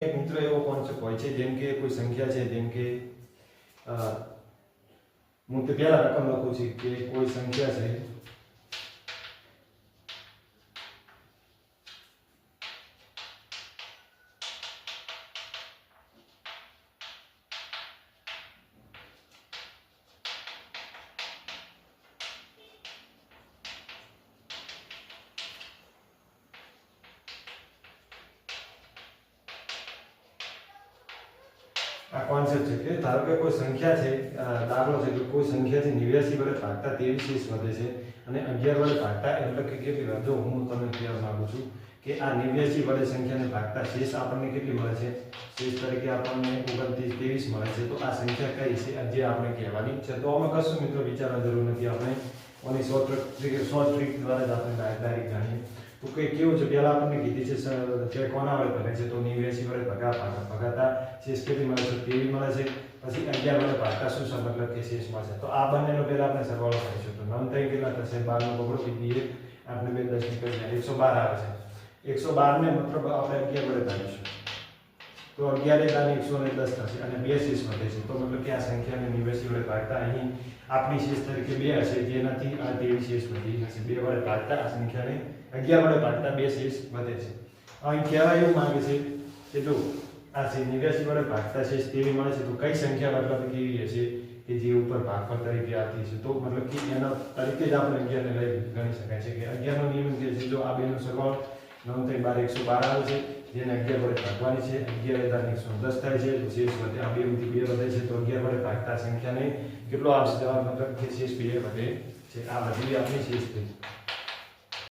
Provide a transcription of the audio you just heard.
એક મિત્રો એવો કોન્સેપ્ટ હોય છે જેમ કે કોઈ સંખ્યા છે, જેમ કે હું તો પહેલા રકમ લખું છું કે કોઈ સંખ્યા છે આ કોન્સેપ્ટ છે કે ધારો કે કોઈ સંખ્યા છે, દાખલો છે કે કોઈ સંખ્યા છે 89 વડે ભાગતા 23 શેષ વધે છે અને 11 વડે ભાગતા એટલે કે કેટલી વાર, જો હું તમને કહેવા માંગુ છું કે આ 89 વડે સંખ્યાને ભાગતા શેષ આપણને કેટલી મળે છે, શેષ તરીકે આપણને 29 મળે છે. તો આ સંખ્યા કઈ છે જે આપણે કહેવાની છે. તો આમાં કશું મિત્રો વિચારવા જરૂર નથી, આપણે ઓની શોર્ટ ટ્રીક દ્વારા જ આપણે ડાયરેક્ટ જાણીએ. તો કે કેવું છે, પહેલા આપણને કીધી છે કે કોના વડે ભાગે છે, તો 89 વડે ભાગાતા શેષ કેટલી મળે છે, 23 મળે છે. પછી 11 વડે ભાગતા શું છે, મતલબ કે શેષ મળે છે. તો આ બંનેનો પહેલા આપણે સરવાળો કરીશું. તો 9 3 કેટલા થશે, 12 નો બગડો પીધીએ, 8 ને 2 10 નીકળી જાય, 112 આવે છે. 112 ને મતલબ આપણે 11 વડે ભાગીશું તો 11 દાને 110 થશે અને 2 શેષ વધે છે. તો મતલબ કે આ સંખ્યાને 89 વડે ભાગતા અહીં આપણી શેષ તરીકે 2 હશે, જેનાથી આ 23 શેષ વધી હશે. 2 વડે ભાગતા આ સંખ્યાને 11 વડે ભાગતા 2 શેષ વધે છે. અહીં કહેવા એવું માંગે છે કે જો આ છે 89 વડે ભાગતા શેષ 23 મળે છે, તો કઈ સંખ્યા મતલબ કેવી હશે કે જે ઉપર ભાગફળ તરીકે આવતી છે. તો મતલબ કે એના તરીકે જ આપણે 11 ને લઈ ગણી શકાય છે કે 11 નો નિયમ કે છે, જો આ બેનો સરવાળો 9 3 12 112 આવે છે, જેને 11 વડે ભાગવાની છે, 11 110 થાય છે, તો શેષ વધે, આ બેમાંથી 2 વધે છે, તો 11 વડે ભાગતા સંખ્યાને કેટલો આવશે જવાબ, મતલબ કે શેષ 2 વધે છે. આ બધી આપણી શેષ થઈ.